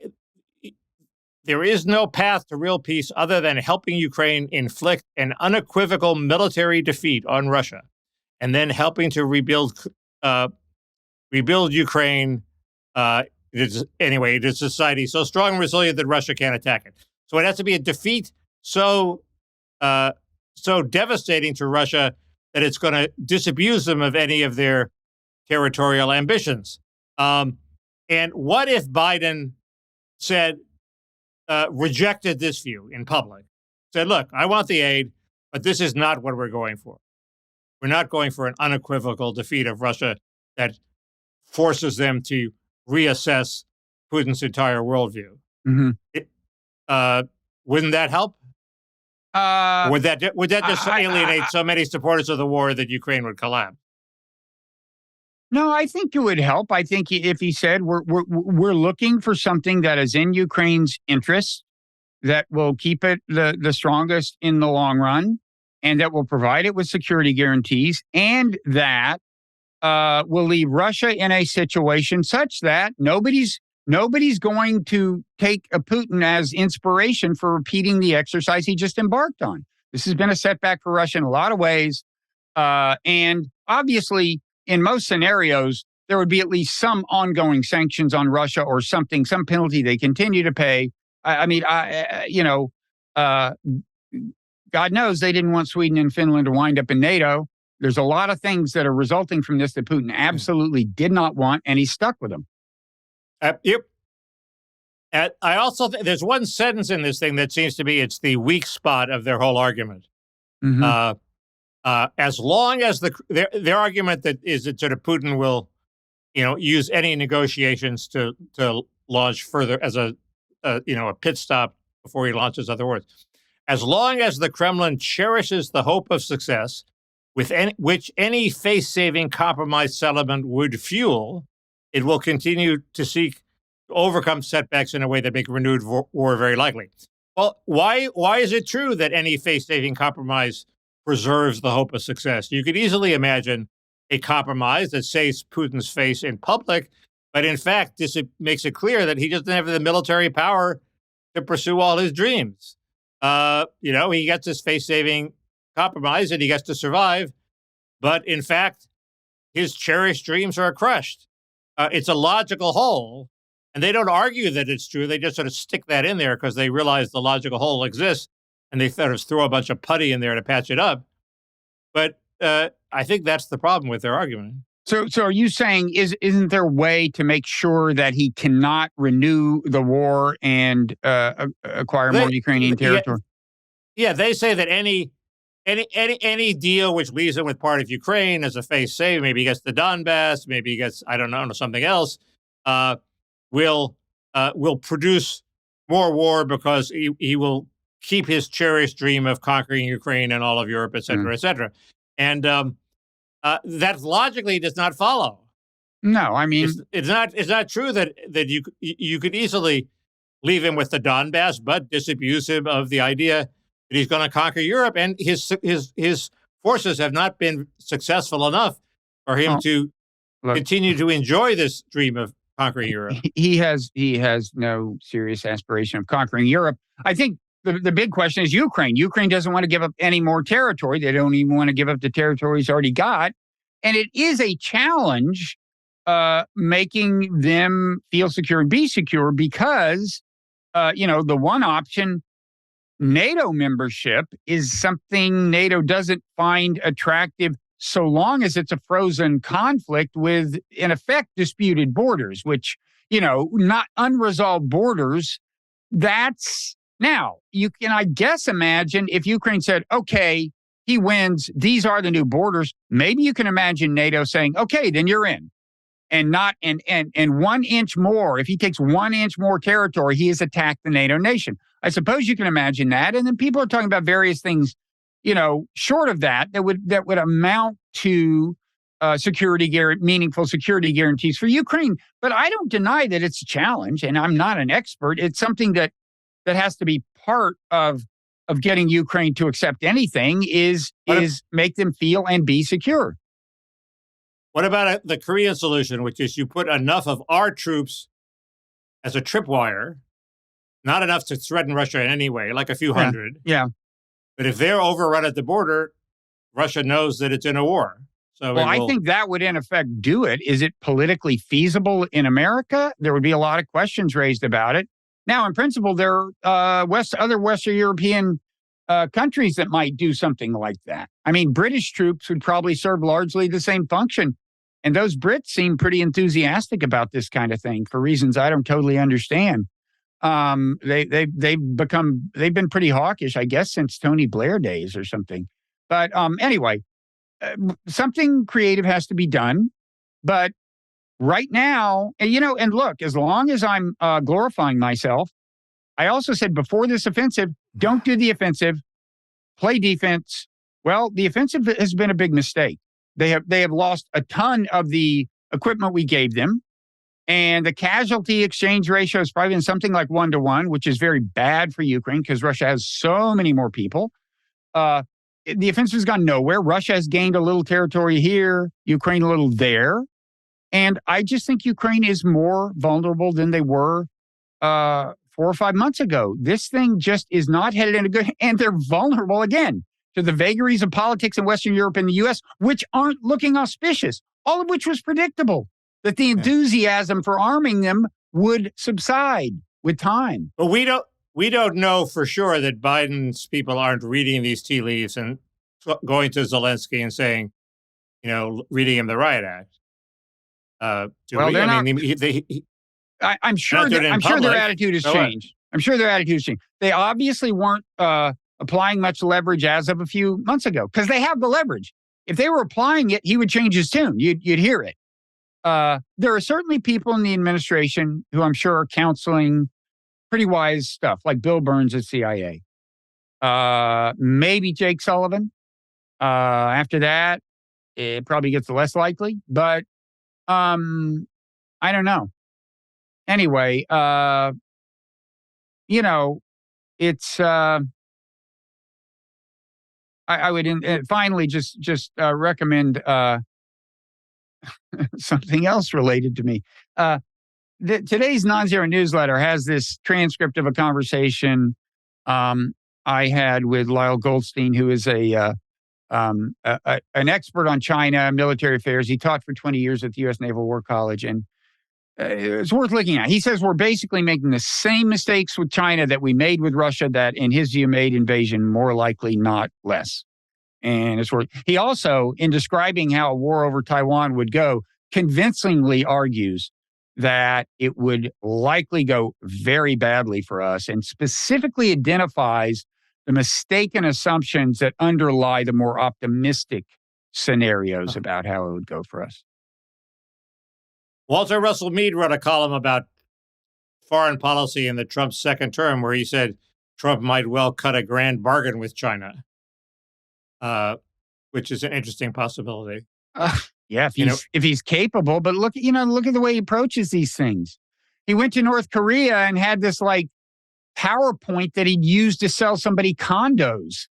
to real peace other than helping Ukraine inflict an unequivocal military defeat on Russia, and then helping to rebuild Ukraine. It is a society so strong and resilient that Russia can't attack it. So it has to be a defeat so devastating to Russia that it's going to disabuse them of any of their territorial ambitions. And what if Biden rejected this view in public, said, look, I want the aid, but this is not what we're going for. We're not going for an unequivocal defeat of Russia that forces them to reassess Putin's entire worldview. Mm-hmm. Wouldn't that help? Would that just alienate so many supporters of the war that Ukraine would collapse? No, I think it would help. I think if he said we're looking for something that is in Ukraine's interest, that will keep it the strongest in the long run, and that will provide it with security guarantees, and that will leave Russia in a situation such that nobody's going to take a Putin as inspiration for repeating the exercise he just embarked on. This has been a setback for Russia in a lot of ways, and obviously, in most scenarios, there would be at least some ongoing sanctions on Russia or something, some penalty they continue to pay. God knows they didn't want Sweden and Finland to wind up in NATO. There's a lot of things that are resulting from this that Putin absolutely did not want, and he's stuck with them. Yep. I also think there's one sentence in this thing that seems to be it's the weak spot of their whole argument. Mm-hmm. As long as their argument that is that sort of Putin will, use any negotiations to launch further as a pit stop before he launches other wars. As long as the Kremlin cherishes the hope of success, which any face-saving compromise settlement would fuel, it will continue to seek to overcome setbacks in a way that make renewed war very likely. Well, why is it true that any face-saving compromise preserves the hope of success? You could easily imagine a compromise that saves Putin's face in public, but in fact, this makes it clear that he doesn't have the military power to pursue all his dreams. He gets this face-saving compromise and he gets to survive, but in fact, his cherished dreams are crushed. It's a logical hole, and they don't argue that it's true. They just sort of stick that in there because they realize the logical hole exists, and they sort of throw a bunch of putty in there to patch it up. But I think that's the problem with their argument. So are you saying isn't there a way to make sure that he cannot renew the war and acquire more Ukrainian territory? Yeah, they say that any deal which leaves him with part of Ukraine as a face save, maybe he gets the Donbass, maybe he gets, I don't know, something else, will produce more war because he will keep his cherished dream of conquering Ukraine and all of Europe, et cetera, et cetera. And that logically does not follow. No, I mean it's not true that you could easily leave him with the Donbass, but disabuse him of the idea that he's going to conquer Europe, and his forces have not been successful enough for him to continue to enjoy this dream of conquering Europe. He has no serious aspiration of conquering Europe. I think the big question is Ukraine. Ukraine doesn't want to give up any more territory. They don't even want to give up the territory he's already got. And it is a challenge making them feel secure and be secure because, the one option, NATO membership, is something NATO doesn't find attractive so long as it's a frozen conflict with, in effect, disputed borders, which, not unresolved borders. That's now you can, I guess, imagine if Ukraine said, okay, he wins, these are the new borders. Maybe you can imagine NATO saying, okay, then you're in. And not and 1 inch more. If he takes 1 inch more territory, he has attacked the NATO nation. I suppose you can imagine that. And then people are talking about various things, short of that would amount to meaningful security guarantees for Ukraine. But I don't deny that it's a challenge, and I'm not an expert. It's something that has to be part of getting Ukraine to accept anything is make them feel and be secure. What about the Korean solution, which is you put enough of our troops as a tripwire, not enough to threaten Russia in any way, like a few hundred. Yeah. But if they're overrun at the border, Russia knows that it's in a war. So I think that would, in effect, do it. Is it politically feasible in America? There would be a lot of questions raised about it. Now, in principle, there are other Western European countries that might do something like that. I mean, British troops would probably serve largely the same function. And those Brits seem pretty enthusiastic about this kind of thing for reasons I don't totally understand. They've been pretty hawkish, I guess, since Tony Blair days or something. But anyway, something creative has to be done. But right now, and look, as long as I'm glorifying myself, I also said before this offensive, don't do the offensive, play defense. Well, the offensive has been a big mistake. They have lost a ton of the equipment we gave them. And the casualty exchange ratio is probably been something like 1-to-1, which is very bad for Ukraine because Russia has so many more people. The offensive has gone nowhere. Russia has gained a little territory here, Ukraine a little there. And I just think Ukraine is more vulnerable than they were 4 or 5 months ago. This thing just is not headed in a good, and they're vulnerable again to the vagaries of politics in Western Europe and the U.S., which aren't looking auspicious, all of which was predictable, that the enthusiasm for arming them would subside with time. But we don't know for sure that Biden's people aren't reading these tea leaves and going to Zelensky and saying, reading him the Riot Act. I'm sure their attitude has changed. I'm sure their attitude has changed. They obviously weren't applying much leverage as of a few months ago because they have the leverage. If they were applying it, he would change his tune. You'd hear it. There are certainly people in the administration who I'm sure are counseling pretty wise stuff, like Bill Burns at CIA. Maybe Jake Sullivan. After that, it probably gets less likely. But I don't know. Anyway, it's. I would finally just recommend something else related to me. Today's Nonzero newsletter has this transcript of a conversation I had with Lyle Goldstein, who is a an expert on China military affairs. He taught for 20 years at the U.S. Naval War College, and it's worth looking at. He says we're basically making the same mistakes with China that we made with Russia, that in his view made invasion more likely, not less. And it's worth. He also, in describing how a war over Taiwan would go, convincingly argues that it would likely go very badly for us, and specifically identifies the mistaken assumptions that underlie the more optimistic scenarios about how it would go for us. Walter Russell Mead wrote a column about foreign policy in the Trump's second term where he said Trump might well cut a grand bargain with China, which is an interesting possibility. Yeah, if he's capable. But look at the way he approaches these things. He went to North Korea and had this like PowerPoint that he'd use to sell somebody condos.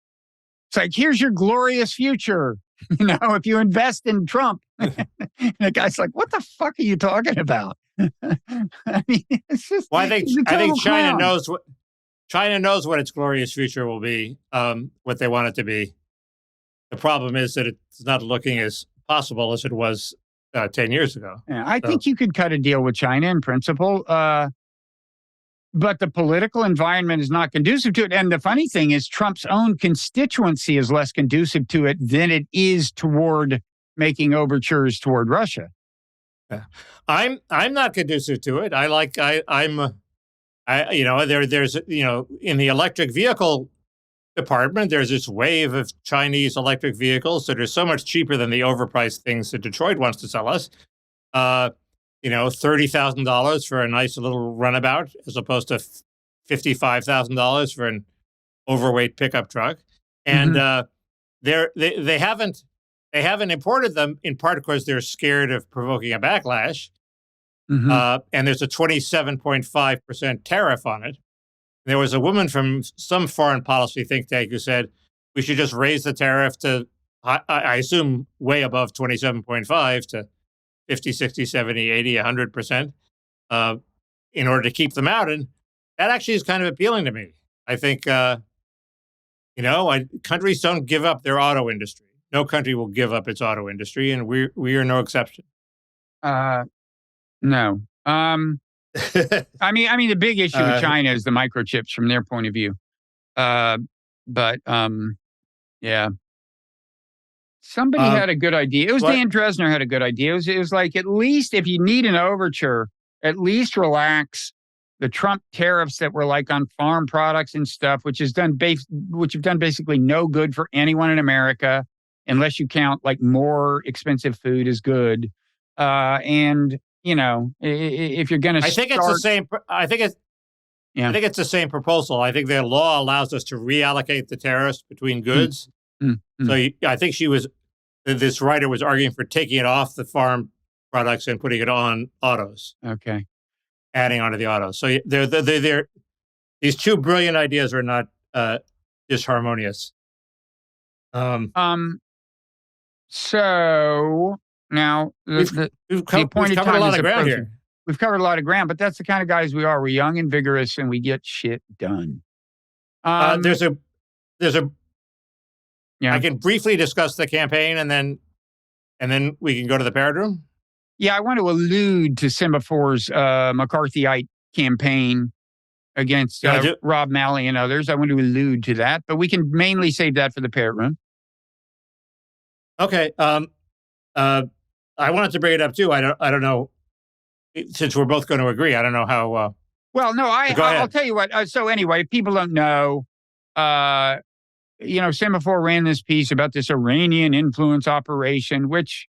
It's like, here's your glorious future. If you invest in Trump. And the guy's like, what the fuck are you talking about? I mean, it's just. Well, I think China knows what its glorious future will be, what they want it to be. The problem is that it's not looking as possible as it was 10 years ago. Yeah, I think you could cut a deal with China in principle, but the political environment is not conducive to it. And the funny thing is, Trump's own constituency is less conducive to it than it is toward making overtures toward Russia. Yeah. I'm not conducive to it. There's in the electric vehicle department, there's this wave of Chinese electric vehicles that are so much cheaper than the overpriced things that Detroit wants to sell us. $30,000 for a nice little runabout, as opposed to $55,000 for an overweight pickup truck. And they haven't imported them, in part because they're scared of provoking a backlash. And there's a 27.5% tariff on it. There was a woman from some foreign policy think tank who said we should just raise the tariff to, I assume, way above 27.5 to 50, 60, 70, 80, 100% in order to keep them out. And that actually is kind of appealing to me. I think, countries don't give up their auto industry. No country will give up its auto industry, and we are no exception. No. I mean, the big issue with China is the microchips from their point of view. Yeah. Somebody had a good idea. It was Dan Dresner had a good idea. It was like, at least if you need an overture, at least relax the Trump tariffs that were like on farm products and stuff, which have done basically no good for anyone in America, unless you count like more expensive food as good. If you're going to, I think it's the same. I think it's the same proposal. I think their law allows us to reallocate the tariffs between goods. So I think this writer was arguing for taking it off the farm products and putting it on autos. Okay. Adding onto the autos. So they're these two brilliant ideas are not disharmonious. So now we've covered a lot of ground here. We've covered a lot of ground, but that's the kind of guys we are. We're young and vigorous, and we get shit done. There's a. Yeah. I can briefly discuss the campaign, and then we can go to the Parrot Room. Yeah, I want to allude to Semafor's McCarthyite campaign against Rob Malley and others. I want to allude to that, but we can mainly save that for the Parrot Room. Okay. I wanted to bring it up too. I don't know, since we're both going to agree. I don't know how. Well, no, I'll tell you what. So anyway, people don't know. Semafor ran this piece about this Iranian influence operation, which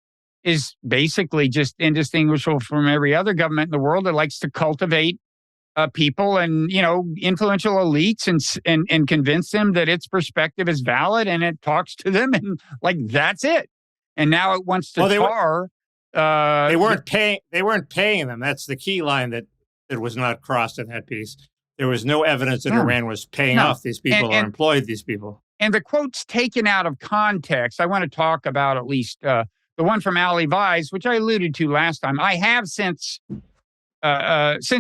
is basically just indistinguishable from every other government in the world that likes to cultivate people and, influential elites and convince them that its perspective is valid, and it talks to them, and like, that's it. And now it wants to they weren't paying them. That's the key line that was not crossed in that piece. There was no evidence that Iran was paying off these people or employed these people. And the quote's taken out of context. I want to talk about at least the one from Ali Vise, which I alluded to last time. I have since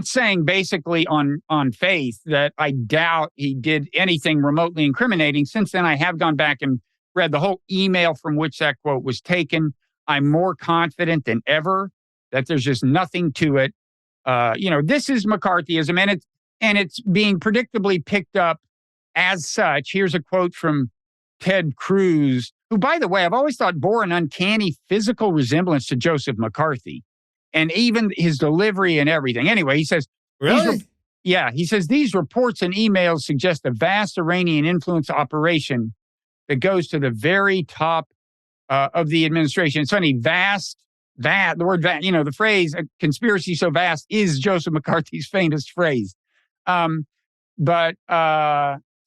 saying basically on faith that I doubt he did anything remotely incriminating. Since then, I have gone back and read the whole email from which that quote was taken. I'm more confident than ever that there's just nothing to it. This is McCarthyism, and it's being predictably picked up as such. Here's a quote from Ted Cruz, who, by the way, I've always thought bore an uncanny physical resemblance to Joseph McCarthy, and even his delivery and everything. Anyway, he says, Really? he says, these reports and emails suggest a vast Iranian influence operation that goes to the very top of the administration. It's funny, the word vast, the phrase conspiracy so vast is Joseph McCarthy's famous phrase. So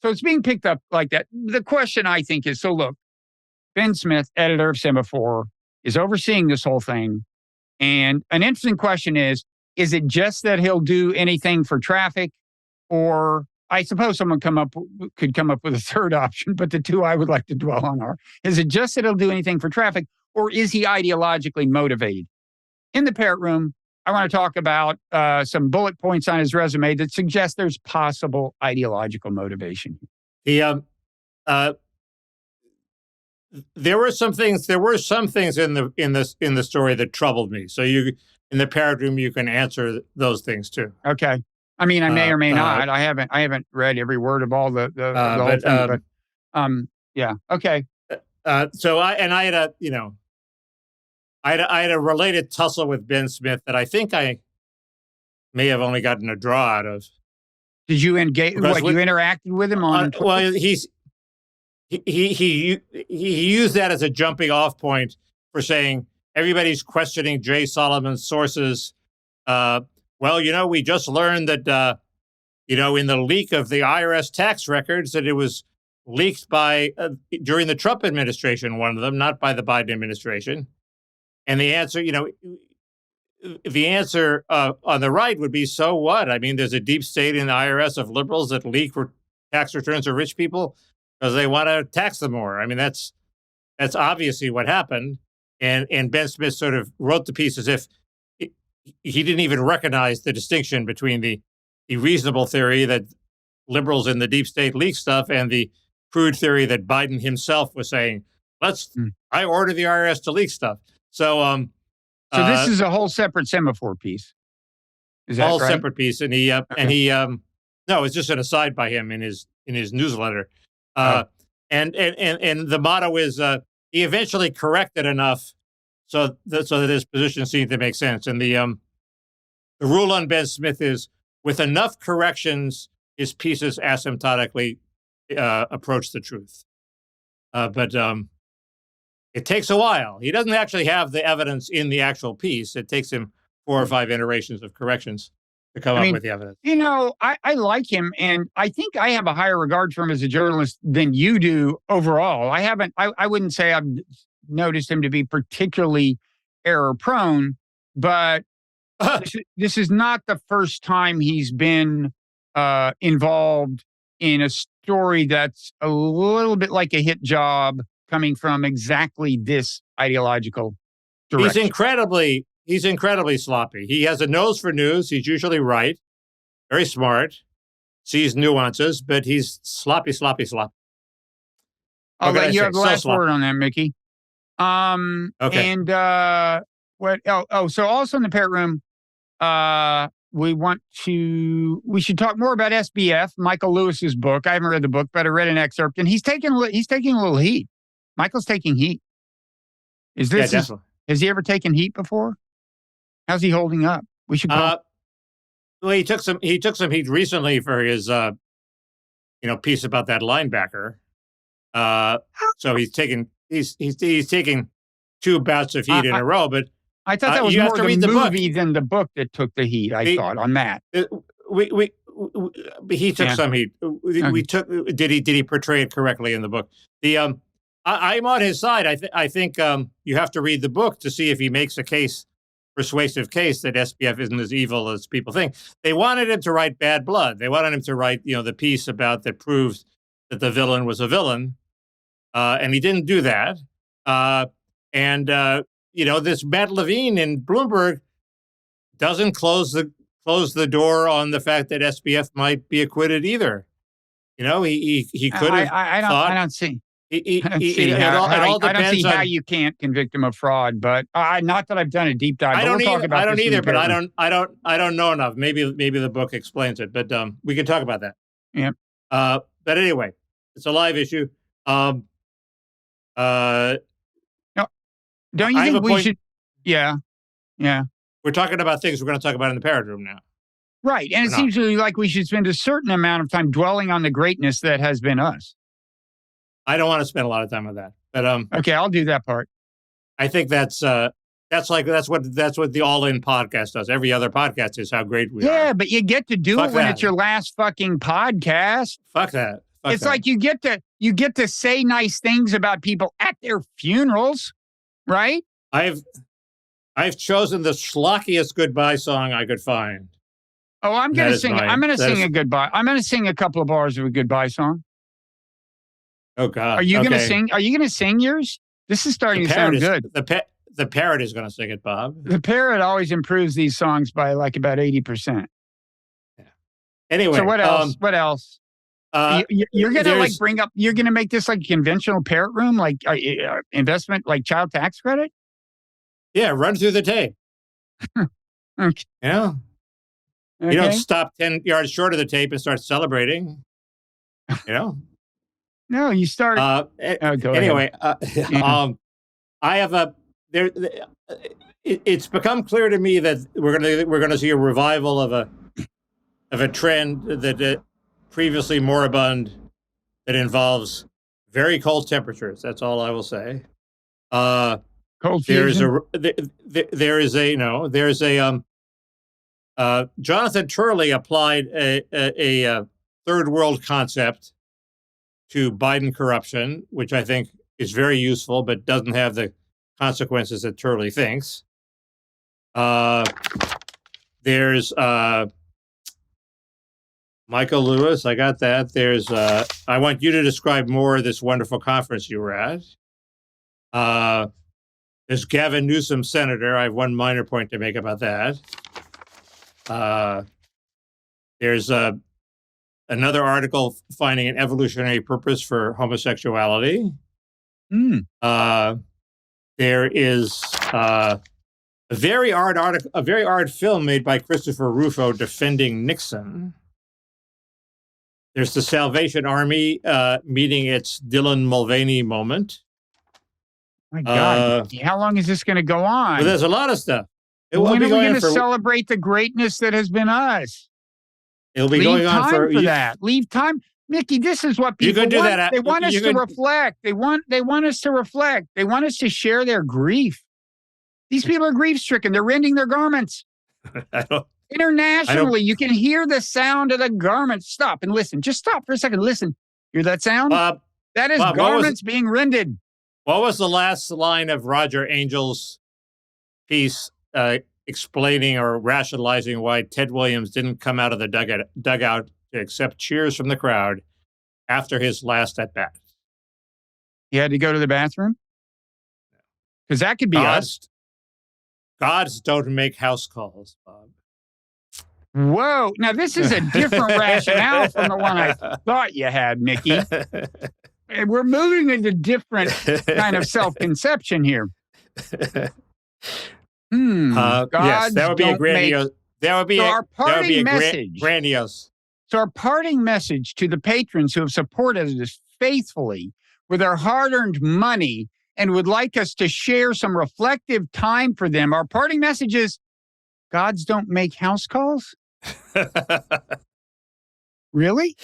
it's being picked up like that. The question, I think, is, so look, Ben Smith, editor of Semafor, is overseeing this whole thing. And an interesting question is it just that he'll do anything for traffic? Or I suppose someone could come up with a third option, but the two I would like to dwell on are, is it just that he'll do anything for traffic, or is he ideologically motivated? In the Parrot Room, I want to talk about some bullet points on his resume that suggest there's possible ideological motivation. There were some things in the story that troubled me. So in the Parrot Room, you can answer those things too. Okay. I mean, I may or may not. I haven't read every word of all the whole thing, but yeah. Okay. So I had a related tussle with Ben Smith that I think I may have only gotten a draw out of. Did you engage? You interacted with him on? Well, he used that as a jumping off point for saying everybody's questioning Jay Solomon's sources. We just learned that in the leak of the IRS tax records that it was leaked by during the Trump administration, one of them, not by the Biden administration. And the answer, on the right would be, so what? I mean, there's a deep state in the IRS of liberals that leak tax returns of rich people because they want to tax them more. I mean, that's obviously what happened. And Ben Smith sort of wrote the piece as if he didn't even recognize the distinction between the reasonable theory that liberals in the deep state leak stuff and the crude theory that Biden himself was saying, I order the IRS to leak stuff. So this is a whole separate Semafor piece. Is that whole right? separate piece, and no, it's just an aside by him in his newsletter. And the motto is he eventually corrected enough so that his position seemed to make sense. And the rule on Ben Smith is, with enough corrections, his pieces asymptotically approach the truth. But it takes a while. He doesn't actually have the evidence in the actual piece. It takes him 4 or 5 iterations of corrections to come up with the evidence. I like him, and I think I have a higher regard for him as a journalist than you do overall. I wouldn't say I've noticed him to be particularly error prone, but this is not the first time he's been involved in a story that's a little bit like a hit job coming from exactly this ideological direction. He's incredibly sloppy. He has a nose for news. He's usually right, very smart, sees nuances, but he's sloppy. I'll let you have the last word on that, Mickey. Okay. And what? So also in the Parrot Room, we should talk more about SBF, Michael Lewis's book. I haven't read the book, but I read an excerpt, and he's taking a little heat. Michael's taking heat. Definitely. Has he ever taken heat before? How's he holding up? We should. Well, he took some heat recently for his piece about that linebacker. So he's taking 2 bouts of heat in a row. But I thought that was more the movie than the book that took the heat. I thought on that. He took some heat. Did he portray it correctly in the book? I'm on his side. I think you have to read the book to see if he makes a persuasive case that SBF isn't as evil as people think. They wanted him to write Bad Blood. They wanted him to write, the piece that proves that the villain was a villain, and he didn't do that. This Matt Levine in Bloomberg doesn't close the door on the fact that SBF might be acquitted either. He could have. I don't see. It I all don't depends see how on. you can't convict him of fraud, but not that I've done a deep dive. I but don't we'll talk either. about I don't this in either. the But Parrot Room. I don't know enough. Maybe the book explains it. But we can talk about that. Yep. But anyway, it's a live issue. No, don't you I have think a we point- should? Yeah. We're talking about things we're going to talk about in the Parrot Room now. Right. And it seems to me like we should spend a certain amount of time dwelling on the greatness that has been us. I don't want to spend a lot of time on that. But Okay, I'll do that part. I think that's what the All In podcast does. Every other podcast is how great we are. Yeah, but you get to do Fuck it when that. it's your last fucking podcast. Fuck that. Fuck It's that. like you get to say nice things about people at their funerals, right? I've chosen the schlockiest goodbye song I could find. Oh, I'm That gonna is sing. mine. I'm gonna That sing is- a goodbye. I'm gonna sing a couple of bars of a goodbye song. Oh God. Are you gonna Okay. sing? Are you gonna sing yours? This is starting The to sound parrot good. the parrot is going to sing it, Bob. The Parrot always improves these songs by like about 80%. Anyway. So what else? What else? You're gonna like there's- bring up. You're gonna make this like a conventional Parrot Room, like investment, like child tax credit. Yeah, run through the tape. Okay. Yeah. You Okay. don't stop 10 yards short of the tape and start celebrating. You know? No, you start. Go ahead. anyway, Yeah. I have it's become clear to me that we're going to see a revival of a trend that previously moribund that involves very cold temperatures. That's all I will say. Cold There's fusion. Jonathan Turley applied a third world concept to Biden corruption, which I think is very useful, but doesn't have the consequences that Turley thinks. There's Michael Lewis. I got that. There's I want you to describe more of this wonderful conference you were at. There's Gavin Newsom, senator. I have one minor point to make about that. There's another article finding an evolutionary purpose for homosexuality. There is a very odd film made by Christopher Rufo defending Nixon. There's the Salvation Army meeting its Dylan Mulvaney moment. My God, how long is this going to go on? Well, there's a lot of stuff. It will When be are we going going on to for. celebrate the greatness that has been us? It'll be Leave going time on for for. that. Leave time, Mickey. This is what You people could do want. that. They want us You to could- reflect. They want us to reflect. They want us to share their grief. These people are grief stricken. They're rending their garments. I don't. Internationally, you can hear the sound of the garments. Stop and listen. Just stop for a second. Listen. Hear that sound? Bob, That is Bob, what was- garments being rended. what was the last line of Roger Angel's piece explaining or rationalizing why Ted Williams didn't come out of the dugout to accept cheers from the crowd after his last at bat? You had to go to the bathroom? Because that could be us. Gods don't make house calls, Bob. Whoa. Now, this is a different rationale from the one I thought you had, Mickey. We're moving into different kind of self-conception here. Yes, Gods that would be a don't grandiose. That would be So a, our that would be parting a message. grandiose. So our parting message to the patrons who have supported us faithfully with their hard-earned money and would like us to share some reflective time for them, our parting message is, gods don't make house calls? Really?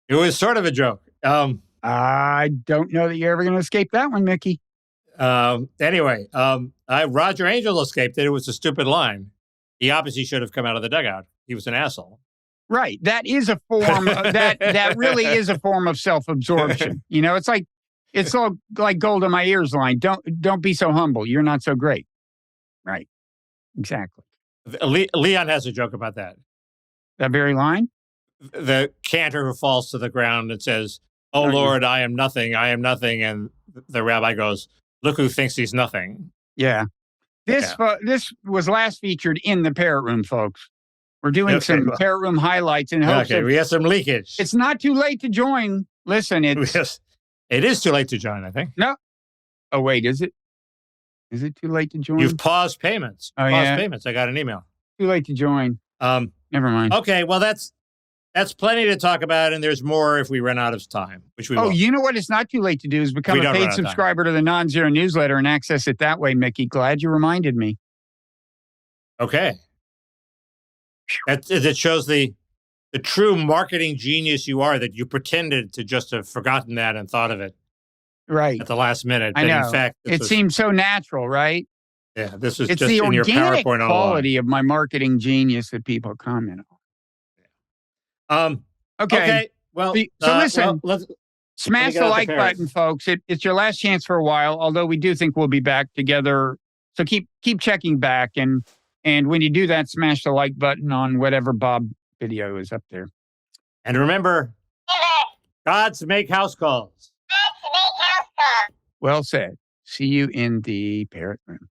It was sort of a joke. I don't know that you're ever going to escape that one, Mickey. Anyway, Roger Angel escaped it. It was a stupid line. He obviously should have come out of the dugout. He was an asshole. Right. That is a form that really is a form of self-absorption. You know, it's all like gold in my ears line. Don't be so humble. You're not so great. Right. Exactly. Leon has a joke about that. That very line? The cantor who falls to the ground and says, "Oh Lord, I am nothing. I am nothing." And the rabbi goes, "Look who thinks he's nothing." Yeah. This was last featured in the Parrot Room, folks. We're doing some Parrot Room highlights in hopes Okay, we have some leakage. it's not too late to join. Listen, it's It is too late to join, I think. No. Oh, wait, is it? Is it too late to join? You've paused payments. Oh, Paused yeah. payments. I got an email. Too late to join. Never mind. Okay, well, that's plenty to talk about, and there's more if we run out of time, which we Oh, won't. you know what? It's not too late to do is become We a don't run paid out of time. subscriber to the Nonzero newsletter and access it that way, Mickey. Glad you reminded me. Okay. It shows the true marketing genius you are, that you pretended to just have forgotten that and thought of it Right. at the last minute. I But know. in fact, It seems so natural, right? yeah, this was It's just the in your organic PowerPoint all quality of my marketing genius that people comment along. on. Okay. Well, So listen, let's smash get the out the like parrots. button, folks. It's your last chance for a while, although we do think we'll be back together. So keep checking back. And when you do that, smash the like button on whatever Bob video is up there. And remember, gods make house calls. Well said. See you in the Parrot Room.